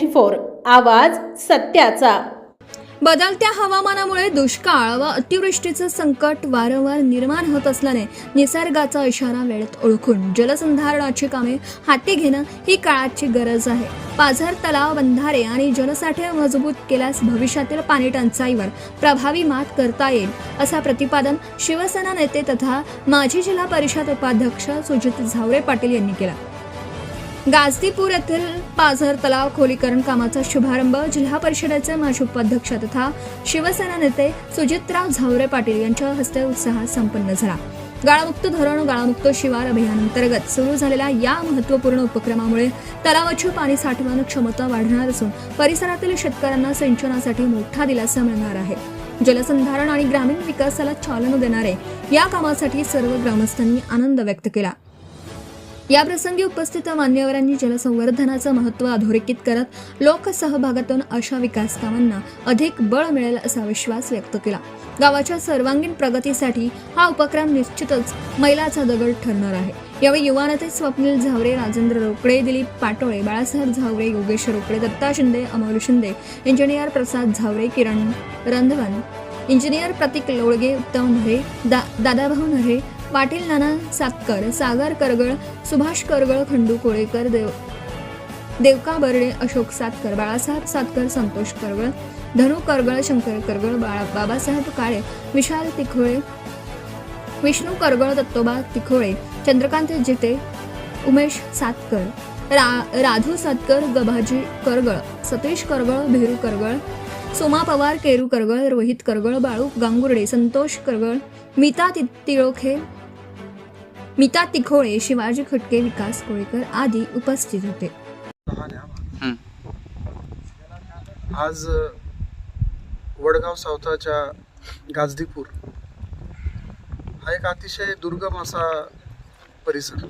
24 आवाज सत्याचा। बदलत्या हवामानामुळे दुष्काळ व अतिवृष्टीचं संकट वारंवार निर्माण होत असल्याने निसर्गाचा इशारा वेळेत ओळखून जलसंधारणाची कामे हाती घेणं ही काळाची गरज आहे। पाझर तलाव, बंधारे आणि जलसाठे मजबूत केल्यास भविष्यातील पाणी टंचाईवर प्रभावी मात करता येईल, असा प्रतिपादन शिवसेना नेते तथा माजी जिल्हा परिषद उपाध्यक्ष सुजित झावरे पाटील यांनी केला। गाजदीपूर येथील पाझर तलाव खोलीकरण कामाचा शुभारंभ जिल्हा परिषदेचे माजी उपाध्यक्ष तथा शिवसेना नेते सुजितराव झावरे पाटील यांच्या हस्ते उत्साहात संपन्न झाला। गाळमुक्त धरण, गाळमुक्त शिवार अभियानांतर्गत सुरू झालेल्या या महत्त्वपूर्ण उपक्रमामुळे तलावाची पाणी साठवण क्षमता वाढणार असून परिसरातील शेतकऱ्यांना सिंचनासाठी मोठा दिलासा मिळणार आहे। जलसंधारण आणि ग्रामीण विकासाला चालना देणारे या कामासाठी सर्व ग्रामस्थांनी आनंद व्यक्त केला। या प्रसंगी उपस्थित मान्यवरांनी जलसंवर्धनाचं महत्त्व अधोरेखित करत लोकसहभागातून अशा विकास कामांना अधिक बळ मिळेल असा विश्वास व्यक्त केला। गावाच्या सर्वांगीण प्रगतीसाठी हा उपक्रम निश्चितच मैलाचा दगड ठरणार आहे। यावेळी युवा नेते स्वप्नील झावरे, राजेंद्र रोकडे, दिलीप पाटोळे, बाळासाहेब झावरे, योगेश रोकडे, दत्ता शिंदे, अमोल शिंदे, इंजिनियर प्रसाद झावरे, किरण रंधवन, इंजिनियर प्रतीक लोळगे, उत्तम नरे, दादाभाऊ नरे, पाटील नाना सातकर, सागर करगळ, सुभाष करगळ, खंडू कोळेकर, देवका बर्डे, अशोक सातकर, बाळासाहेब सातकर, संतोष करगळ, धनु करगळ, शंकर करगळ, बाबासाहेब काळे, विशाल तिखोळे, विष्णू करगळ, दत्तोबा तिखोळे, चंद्रकांत जिते, उमेश सातकर, राधू सातकर, गभाजी करगळ, सतीश करगळ, भेरू करगळ, सोमा पवार, केरू करगळ, रोहित करगळ, बाळू गांगुर्डे, संतोष करगळ, मीता तिखोळे, शिवाजी खटके, विकास कोळेकर आदी उपस्थित होते। आज वडगाव सावताच्या गाजदीपूर हा एक अतिशय दुर्गम असा परिसर।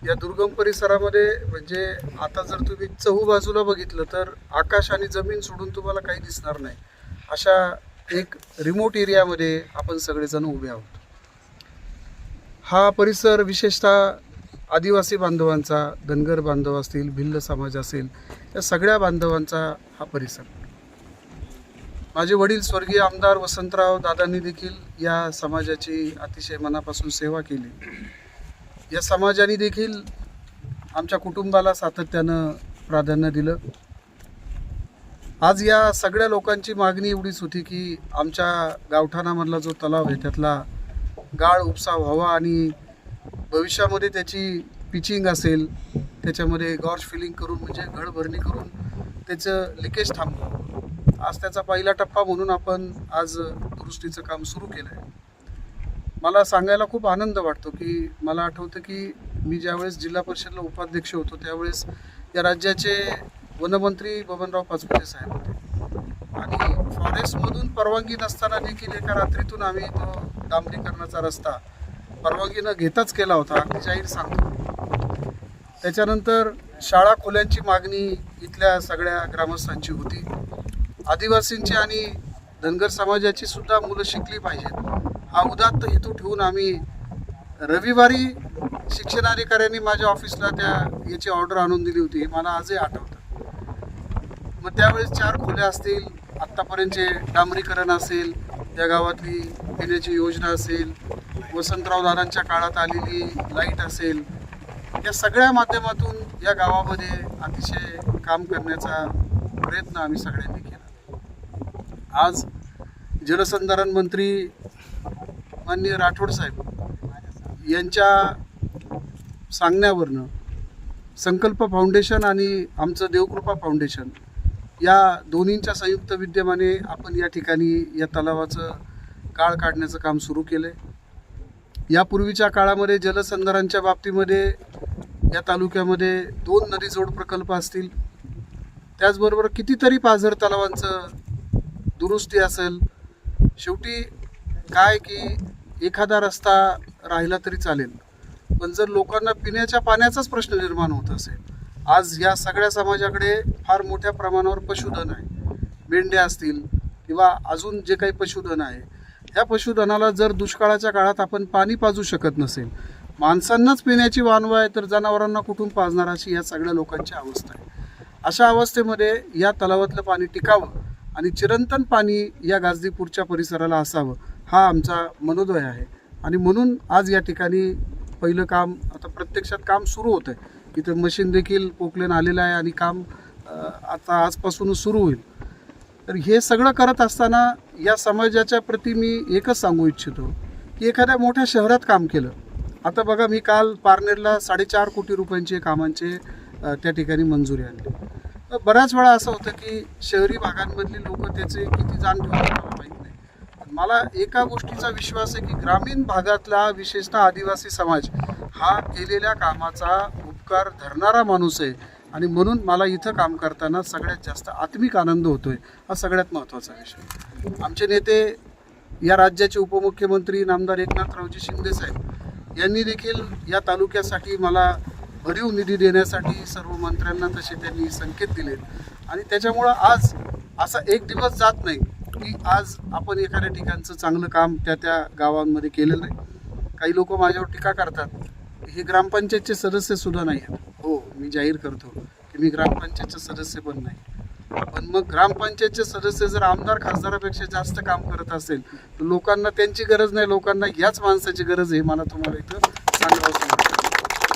या दुर्गम परिसरामध्ये म्हणजे आता जर तुम्ही चहूबाजूला बघितलं तर आकाश आणि जमीन सोडून तुम्हाला काही दिसणार नाही, अशा एक रिमोट एरियामध्ये आपण सगळेजण उभे आहोत। हा परिसर विशेषतः आदिवासी बांधवांचा, धनगर बांधव असतील, भिल्ल समाज असेल, या सगळ्या बांधवांचा हा परिसर। माझे वडील स्वर्गीय आमदार वसंतराव दादांनी देखील या समाजाची अतिशय मनापासून सेवा केली। या समाजाने देखील आमच्या कुटुंबाला सातत्यानं प्राधान्य दिलं। आज या सगळ्या लोकांची मागणी एवढीच होती की आमच्या गावठाणामधला जो तलाव आहे त्यातला गाळ उपसा व्हावा आणि भविष्यामध्ये त्याची पिचिंग असेल, त्याच्यामध्ये गॉर्ज फिलिंग करून म्हणजे गळभरणी करून त्याचं लिकेज थांबवावं। आज त्याचा पहिला टप्पा म्हणून आपण आज दुरुस्तीचं काम सुरू केलं आहे। मला सांगायला खूप आनंद वाटतो की मला आठवतं की मी ज्यावेळेस जिल्हा परिषदला उपाध्यक्ष होतो त्यावेळेस या राज्याचे वनमंत्री बबनराव पाचपुते साहेब होते आणि फॉरेस्टमधून परवानगी नसताना देखील एका रात्रीतून आम्ही तो डांबरीकरणाचा रस्ता परवानगी न घेताच केला होता, अगदी जाहीर सांगतो। त्याच्यानंतर शाळा खोल्यांची मागणी इथल्या सगळ्या ग्रामस्थांची होती। आदिवासींची आणि धनगर समाजाची सुद्धा मुलं शिकली पाहिजेत हा उदात्त हेतू ठेवून आम्ही रविवारी शिक्षणाधिकाऱ्यांनी माझ्या ऑफिसला याची ऑर्डर आणून दिली होती, मला आजही आठवतं। मग त्यावेळेस 4 खोल्या असतील, आत्तापर्यंतचे डांबरीकरण असेल, या गावातली पिण्याची योजना असेल, वसंतराव दादांच्या काळात आलेली लाईट असेल, या सगळ्या माध्यमातून या गावामध्ये अतिशय काम करण्याचा प्रयत्न आम्ही सगळ्यांनी केला। आज जलसंधारण मंत्री माननीय राठोड साहेब यांच्या सांगण्यावरनं संकल्प फाउंडेशन आणि आमचं देवकृपा फाउंडेशन या दोन्हींच्या संयुक्त विद्यमाने आपण या ठिकाणी या तलावाचं गाळ काढण्याचं काम सुरू केलं आहे। यापूर्वीच्या काळामध्ये जलसंधारणाच्या बाबतीमध्ये या तालुक्यामध्ये 2 नदी जोड प्रकल्प असतील, त्याचबरोबर कितीतरी पाझर तलावांचं दुरुस्ती असेल। शेवटी काय की एखादा रस्ता राहिला तरी चालेल, पण जर लोकांना पिण्याच्या पाण्याचाच प्रश्न निर्माण होत असेल, आज या सगळ्या समाजाकडे फार मोठ्या प्रमाणावर पशुधन आहे, मेंढ्या असतील किंवा अजून जे काही पशुधन आहे, ह्या पशुधनाला जर दुष्काळाच्या काळात आपण पाणी पाजू शकत नसेल, माणसांनाच पिण्याची वानवा आहे तर जनावरांना कुठून पाजणार, अशी या सगळ्या लोकांची अवस्था आहे। अशा अवस्थेमध्ये या तलावातलं पाणी टिकावं आणि चिरंतन पाणी या गाजदीपूरच्या परिसराला असावं, हा आमचा मनोदय आहे. आणि म्हणून आज या ठिकाणी पहिलं काम, आता प्रत्यक्षात काम सुरू होतं आहे. इथं मशीन देखील पोकलेन आलेलं आहे आणि काम आता आजपासूनच सुरू होईल. तर हे सगळं करत असताना या समाजाच्या प्रती मी एकच सांगू इच्छितो की एखाद्या मोठ्या शहरात काम केलं. आता बघा, मी काल पारनेरला 4.5 कोटी रुपयांचे कामांचे त्या ठिकाणी मंजुरी आणली. तर बऱ्याच वेळा असं होतं की शहरी भागांमधली लोक त्याचे किती जाण ठेवतात मला माहीत नाही. पण मला एका गोष्टीचा विश्वास आहे की ग्रामीण भागातला, विशेषतः आदिवासी समाज हा केलेल्या कामाचा उपकार धरणारा माणूस आहे. आणि म्हणून मला इथं काम करताना सगळ्यात जास्त आत्मिक आनंद होतोय. हा सगळ्यात महत्त्वाचा विषय. आमचे नेते, या राज्याचे उपमुख्यमंत्री नामदार एकनाथरावजी शिंदे साहेब यांनी देखील या तालुक्यासाठी मला भरीव निधी देण्यासाठी सर्व मंत्र्यांना तसे त्यांनी संकेत दिले. आणि त्याच्यामुळं आज असा एक दिवस जात नाही की आज आपण एखाद्या ठिकाणचं चांगलं काम त्या गावांमध्ये केलेलं नाही. काही लोक माझ्यावर टीका करतात, हे ग्रामपंचायतचे सदस्य सुद्धा नाही आहेत. हो, मी जाहीर करतो की मी ग्रामपंचायतचे सदस्य पण नाही. पण मग ग्रामपंचायतचे सदस्य जर आमदार खासदारापेक्षा जास्त काम करत असेल तर लोकांना त्यांची गरज नाही, लोकांना याच माणसाची गरज आहे. मला तुम्हाला इथं सांगावं लागतं.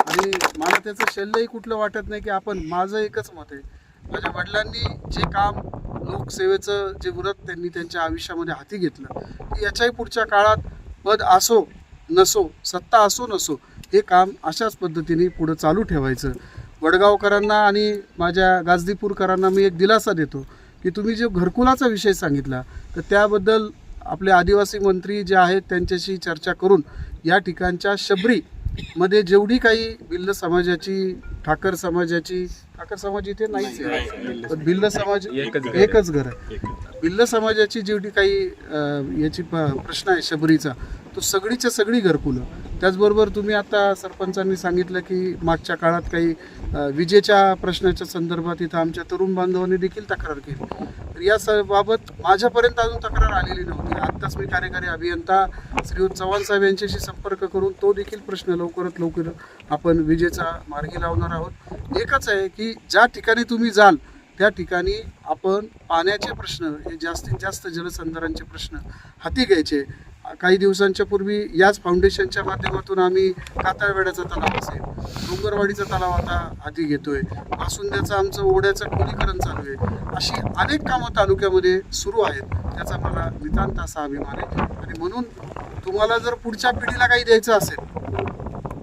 आणि मला त्याचं शल्यही कुठलं वाटत नाही की माझं एकच मत आहे, माझ्या वडिलांनी जे काम, लोकसेवेचं जे व्रत त्यांनी त्यांच्या आयुष्यामध्ये हाती घेतलं, की याच्याही पुढच्या काळात पद असो नसो, सत्ता असो नसो, हे काम अशाच पद्धतीने पुढं चालू ठेवायचं. वडगावकरांना आणि माझ्या गाजदीपूरकरांना मी एक दिलासा देतो की तुम्ही जो घरकुलाचा विषय सांगितला तर त्याबद्दल आपले आदिवासी मंत्री जे आहेत त्यांच्याशी चर्चा करून या ठिकाणच्या शबरीमध्ये जेवढी काही भिल्ल समाजाची, ठाकर समाज इथे नाहीच आहे, पण भिल्ल समाज एकच घर आहे. भिल्ल समाजाची जेवढी काही याची प्रश्न आहे शबरीचा, तो सगळीच्या सगळी घरकुलं. त्याचबरोबर तुम्ही आता सरपंचांनी सांगितलं की मागच्या काळात काही विजेच्या प्रश्नाच्या संदर्भात इथं आमच्या तरुण बांधवांनी देखील तक्रार केली. तर या बाबत माझ्यापर्यंत अजून तक्रार आलेली नव्हती. आत्ताच मी कार्यकारी अभियंता श्रीयुत चव्हाण साहेब यांच्याशी संपर्क करून तो देखील प्रश्न लवकरात लवकर आपण विजेचा मार्गी लावणार आहोत. एकच आहे की ज्या ठिकाणी तुम्ही जाल त्या ठिकाणी आपण पाण्याचे प्रश्न, हे जास्तीत जास्त जलसंधारणचे प्रश्न हाती घ्यायचे. काही दिवसांच्या पूर्वी याच फाउंडेशनच्या माध्यमातून आम्ही कातळवेड्याचा तलाव असेल, डोंगरवाडीचा तलाव आता हाती घेतोय, मासुंद्याचं आमचं ओढ्याचं खोलीकरण चालू आहे. अशी अनेक कामं तालुक्यामध्ये सुरू आहेत. त्याचा मला नितांत असा अभिमान आहे. आणि म्हणून तुम्हाला जर पुढच्या पिढीला काही द्यायचं असेल,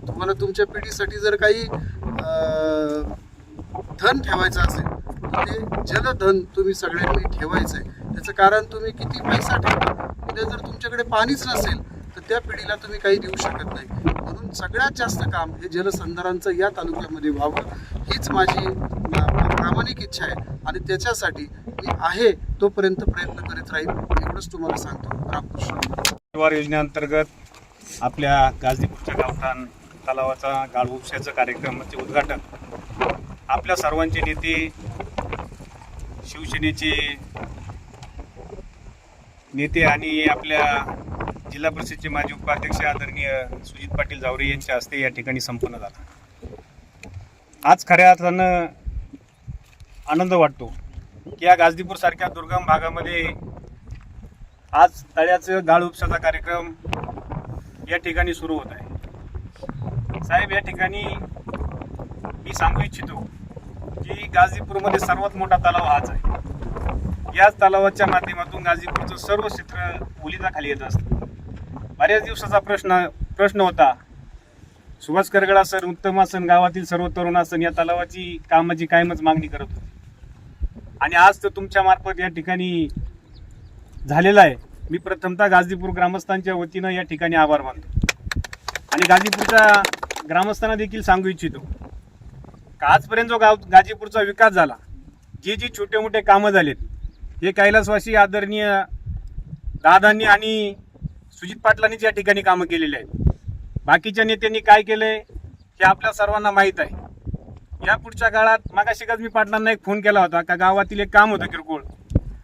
तुम्हाला तुमच्या पिढीसाठी जर काही धन ठेवायचं असेल, ते जलधन तुम्ही सगळ्यांनी ठेवायचं आहे. त्याचं कारण तुम्ही किती पैसा ठेवा, उद्या जर तुमच्याकडे पाणीच नसेल तर त्या पिढीला तुम्ही काही देऊ शकत नाही. म्हणून सगळ्यात जास्त काम हे जलसंधारणचं या तालुक्यामध्ये व्हावं, हीच माझी प्रामाणिक इच्छा आहे. आणि त्याच्यासाठी मी आहे तोपर्यंत प्रयत्न करीत राहील, एवढंच तुम्हाला सांगतो. रामकृष्ण. योजनेअंतर्गत आपल्या गाजदीपूरच्या गावठाण तलावाचा गाळ उपशाचं कार्यक्रमाचे उद्घाटन आपल्या सर्वांचे नेते, शिवसेनेचे नेते आणि आपल्या जिल्हा परिषदेचे माजी उपाध्यक्ष आदरणीय सुजित पाटील जावरे यांच्या हस्ते या ठिकाणी संपन्न झाला. आज खऱ्या अर्थानं आनंद वाटतो की या गाजदीपूर सारख्या दुर्गम भागामध्ये आज तळ्याचं गाळ उपशाचा कार्यक्रम या ठिकाणी सुरू होत आहे. साहेब, या ठिकाणी मी सांगू इच्छितो की गाजदीपूरमध्ये सर्वात मोठा तलाव हाच आहे. याच तलावाच्या माध्यमातून गाजदीपूरचं सर्व क्षेत्र ओलिताखाली येत असतं. बऱ्याच दिवसाचा प्रश्न होता. सुभाष करगड असन, उत्तम असन, गावातील सर्व तरुण असन, या तलावाची कामाची कायमच मागणी करत होती. आणि आज तर तुमच्या मार्फत या ठिकाणी झालेला आहे. मी प्रथमतः गाजदीपूर ग्रामस्थांच्या वतीनं या ठिकाणी आभार मानतो. आणि गाजीपूरच्या ग्रामस्थांना देखील सांगू इच्छितो का आजपर्यंत जो गाजीपूरचा विकास झाला, जी छोटे मोठे कामं झालेत, हे कैलासवासी आदरणीय दादांनी आणि सुजित पाटलांनीच या ठिकाणी कामं केलेली आहेत. बाकीच्या नेत्यांनी काय केलंय हे आपल्या सर्वांना माहीत आहे. या पुढच्या काळात मागाशिकाच मी पाटलांना एक फोन केला होता का गावातील एक काम होतं किरकोळ,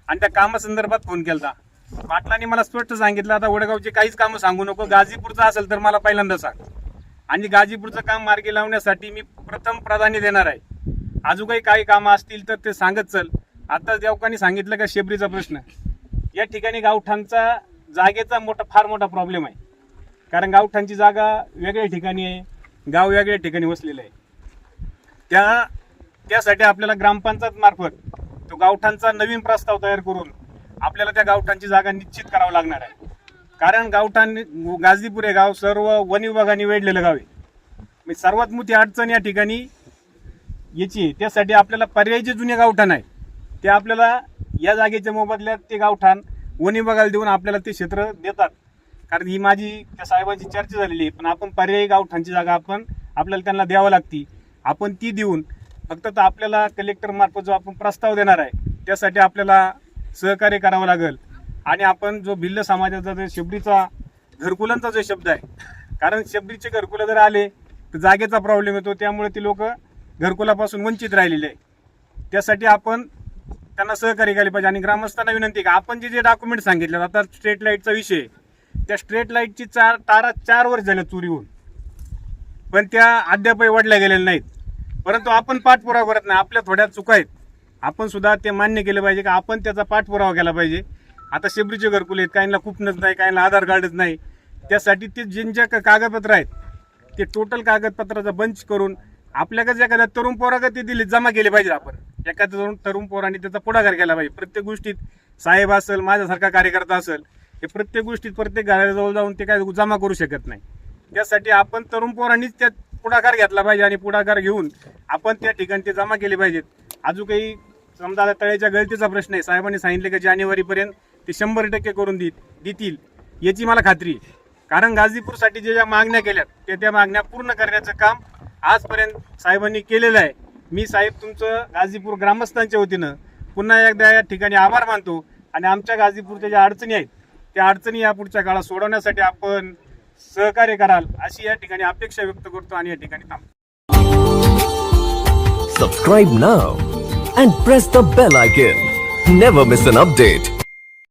आणि त्या कामासंदर्भात फोन केला. पाटलांनी मला स्पष्ट सांगितलं, आता वडगावचे काहीच कामं सांगू नको, गाजीपूरचं असेल तर मला पहिल्यांदा सांग. आणि गाजीपूरचं काम मार्गी लावण्यासाठी मी प्रथम प्राधान्य देणार आहे. अजून काही कामं असतील तर ते सांगत चल. आता देवकांनी सांगितलं का शेबरीचा प्रश्न, या ठिकाणी गावठाणचा जागेचा फार मोठा प्रॉब्लेम आहे. कारण गावठाणची जागा वेगळ्या ठिकाणी आहे, गाव वेगळ्या ठिकाणी वसलेलं आहे. त्यासाठी आपल्याला ग्रामपंचायत मार्फत तो गावठाणचा नवीन प्रस्ताव तयार करून आपल्याला त्या गावठाणची जागा निश्चित करावं लागणार आहे. कारण गावठाण गाझीपूर हे गाव सर्व वन विभागाने वेढलेलं गाव आहे. म्हणजे सर्वात मोठी अडचण या ठिकाणी याची आहे. त्यासाठी आपल्याला पर्यायी जे जुने गावठाण आहे ते आपल्याला या जागेच्या मोबदल्यात ते गावठाण वन विभागाला देऊन आपल्याला ते क्षेत्र देतात. कारण ही माझी त्या साहेबांची चर्चा झालेली आहे. पण आपण पर्यायी गावठाणची जागा आपल्याला त्यांना द्यावं लागते. आपण ती देऊन फक्त तर आपल्याला कलेक्टर मार्फत जो आपण प्रस्ताव देणार आहे त्यासाठी आपल्याला सहकार्य करावं लागेल. आणि आपण जो भिल्ल समाजाचा जो शेबरीचा घरकुलांचा जो शब्द आहे, कारण शेबरीचे घरकुलं जर आले तर जागेचा प्रॉब्लेम येतो, त्यामुळे ती लोक घरकुलापासून वंचित राहिलेले आहे. त्यासाठी आपण त्यांना सहकार्य केले पाहिजे. आणि ग्रामस्थांना विनंती का आपण जे डॉक्युमेंट सांगितले, आता स्ट्रीट लाईटचा विषय, त्या स्ट्रीट लाईटची तारा 4 वर्ष झाल्या चोरी होऊन, पण त्या अद्यापही वडल्या गेलेल्या नाहीत. परंतु आपण पाठपुरावा करत नाही. आपल्या थोड्या चुका आहेत, आपण सुद्धा ते मान्य केलं पाहिजे की आपण त्याचा पाठपुरावा केला पाहिजे. आता शेबरीचे घरकुल आहेत, काहींना कुपनच नाही, काहींना आधार कार्डच नाही. त्यासाठी ते जे कागदपत्र आहेत ते टोटल कागदपत्राचा बंच करून आपल्याकडे एखाद्या तरुण पोराकडे ते दिले जमा केले पाहिजे. आपण एखाद्या तरुण पोराने त्याचा पुढाकार केला पाहिजे. प्रत्येक गोष्टीत साहेब असेल, माझ्यासारखा कार्यकर्ता असेल, हे प्रत्येक गोष्टीत प्रत्येक घराजवळ जाऊन ते काय जमा करू शकत नाही. त्यासाठी आपण तरुण पोरांनीच त्यात पुढाकार घेतला पाहिजे आणि पुढाकार घेऊन आपण त्या ठिकाणी ते जमा केले पाहिजेत. अजून काही समजा तळ्याच्या गळतीचा प्रश्न आहे, साहेबांनी सांगितले की जानेवारीपर्यंत ते 100% करून देतील याची मला खात्री आहे. कारण गाझीपूरसाठी ज्या मागण्या केल्यात त्या मागण्या पूर्ण करण्याचं काम आजपर्यंत साहेबांनी केलेलं आहे. मी साहेब तुमचं गाझीपूर ग्रामस्थांच्या वतीनं पुन्हा एकदा या ठिकाणी आभार मानतो. आणि आमच्या गाझीपूरच्या ज्या अडचणी आहेत त्या अडचणी या पुढच्या काळात सोडवण्यासाठी आपण सहकार्य कराल अशी या ठिकाणी अपेक्षा व्यक्त करतो आणि या ठिकाणी थांबतो. Subscribe now and press the bell icon. Never miss an update.